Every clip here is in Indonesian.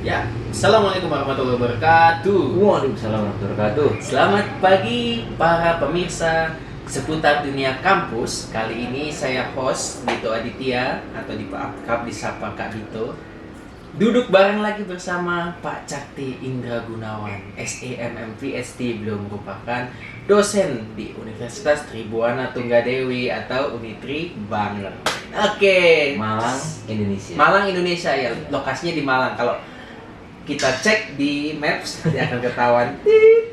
Ya, Assalamualaikum warahmatullahi wabarakatuh. Waalaikumsalam warahmatullahi wabarakatuh. Selamat pagi para pemirsa seputar dunia kampus. Kali ini saya host Dito Aditya atau akrab disapa Kak Dito. Duduk bareng lagi bersama Pak Cakti Indra Gunawan, SEMM PhD, beliau merupakan dosen di Universitas Tribuana Tunggadewi atau Unitri Bangler. Oke. Malang, Indonesia. Malang, Indonesia ya. Lokasinya di Malang. Kalau kita cek di Maps nanti akan ketahuan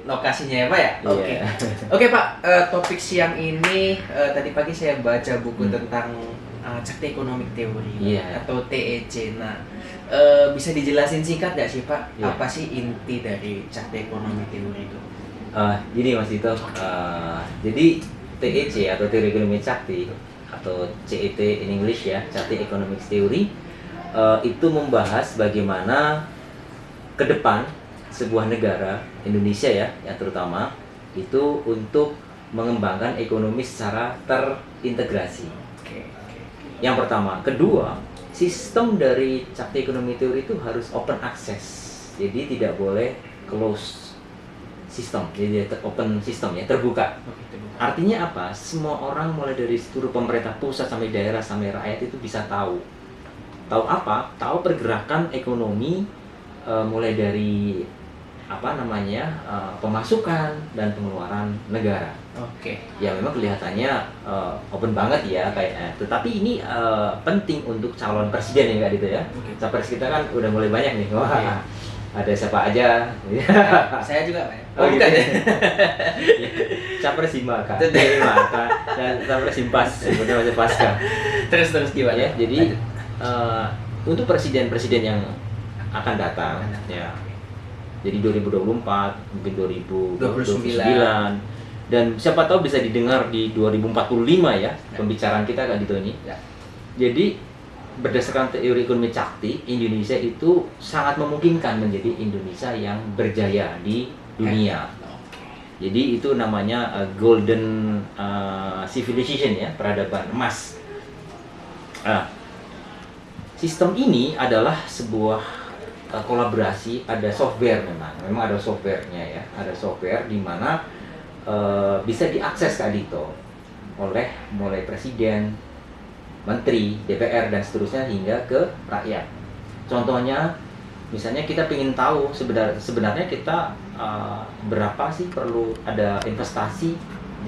lokasinya ya Pak ya. Oke. Iya. Oke Pak, topik siang ini tadi pagi saya baca buku tentang Cakti Economic Theory Iya. atau TEC. Nah, bisa dijelasin singkat nggak sih Pak? Iya. Apa sih inti dari Cakti Economic Theory itu? Gini Mas Dito, jadi TEC atau Teori Ekonomi Cakti atau CET in English ya, Cakti Economics Theory, itu membahas bagaimana ke depan sebuah negara, Indonesia ya, yang terutama itu untuk mengembangkan ekonomi secara terintegrasi. Oke. Yang pertama, kedua, sistem dari Cakti Ekonomi Teori itu harus open access. Jadi tidak boleh close sistem, jadi open sistem ya, terbuka. Artinya apa? Semua orang mulai dari seluruh pemerintah pusat sampai daerah sampai rakyat itu bisa tahu. Tahu apa? Tahu pergerakan ekonomi mulai dari pemasukan dan pengeluaran negara. Oke. Ya memang kelihatannya open banget ya kayak tetapi ini penting untuk calon presiden ya Kak Dito ya. Oke. Capres kita kan udah mulai banyak nih. Wah, Oke. ada siapa aja. Saya juga Pak ya? Oh, bukan gitu. ya? Capres Himaka. Betul. Himaka dan Capres Himpas sebetulnya masih pasca. Terus gimana? Ya, jadi untuk presiden-presiden yang akan datang ya. Jadi 2024, mungkin 2029 dan siapa tahu bisa didengar di 2045 ya pembicaraan kita Kak Dito ini. Ya. Jadi berdasarkan teori ekonomi Cakti, Indonesia itu sangat memungkinkan menjadi Indonesia yang berjaya di dunia. Jadi itu namanya golden civilization ya, peradaban emas. Sistem ini adalah sebuah kolaborasi, ada software memang ada softwarenya ya, ada software di mana bisa diakses Kak Dito oleh mulai presiden, menteri, DPR dan seterusnya hingga ke rakyat. Contohnya, misalnya kita ingin tahu sebenarnya kita berapa sih perlu ada investasi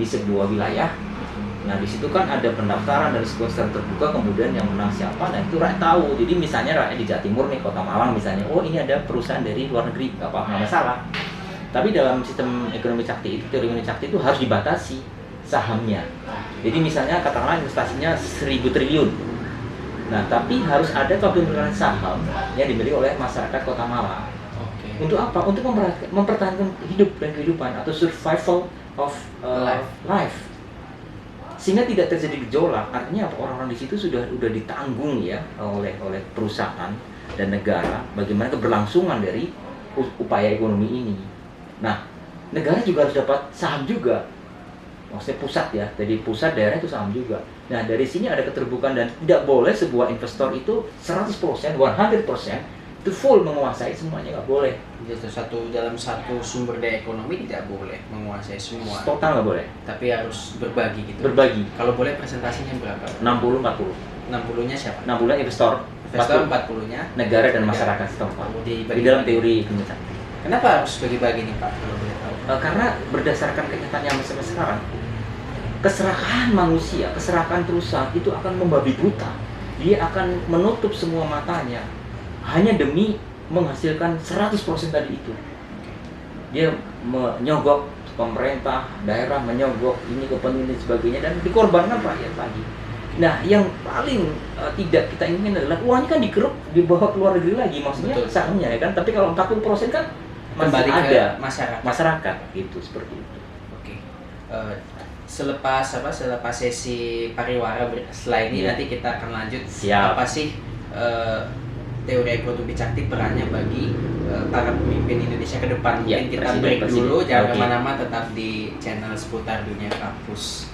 di sebuah wilayah. Nah di situ kan ada pendaftaran dari sequence terbuka, kemudian yang menang siapa, nah itu rakyat tahu. Jadi misalnya rakyat di Jawa Timur nih, Kota Malang misalnya, oh ini ada perusahaan dari luar negeri, nggak masalah. Tapi dalam sistem ekonomi Cakti itu, teori ekonomi Cakti itu harus dibatasi sahamnya. Jadi misalnya katakanlah investasinya 1.000 triliun. Nah tapi harus ada kepemilikan saham yang dimiliki oleh masyarakat Kota Malang. Oke. Untuk apa? Untuk mempertahankan hidup dan kehidupan atau survival of life. Sehingga tidak terjadi gejolak. Artinya apa? Orang-orang di situ sudah ditanggung ya oleh perusahaan dan negara bagaimana keberlangsungan dari upaya ekonomi ini. Nah, negara juga harus dapat saham juga. Maksudnya pusat ya. Jadi pusat, daerah itu saham juga. Nah, dari sini ada keterbukaan dan tidak boleh sebuah investor itu 100%, 100% itu full menguasai semuanya, nggak boleh. Jadi dalam satu sumber daya ekonomi tidak boleh menguasai semua. Total nggak boleh. Tapi harus berbagi gitu. Berbagi. Kalau boleh presentasinya berapa? 60-40. 60-nya siapa? 60-nya investor. 40-nya negara dan masyarakat setempat. Di dalam teori ekonomi Cakti. Kenapa harus bagi-bagi nih Pak kalau boleh tahu? Karena berdasarkan kenyataannya sampai sekarang, keserakahan manusia, keserakahan perusahaan itu akan membabi buta. Dia akan menutup semua matanya hanya demi menghasilkan 100% tadi itu. Dia menyogok pemerintah, daerah menyogok ini kepentingan dan sebagainya dan dikorbankan rakyat lagi. Nah, yang paling tidak kita inginkan adalah uangnya kan dikeruk dibawa ke luar negeri lagi, maksudnya sahamnya ya kan. Tapi kalau 40% kan masih kembali ada ke masyarakat itu seperti itu. Oke. Selepas sesi pariwara setelah ini nanti kita akan lanjut. Siap. Apa sih teori ekonomi Cakti perannya bagi para pemimpin Indonesia ke depan? Mungkin kita break dulu, jangan kemana-mana, tetap di channel seputar dunia kampus.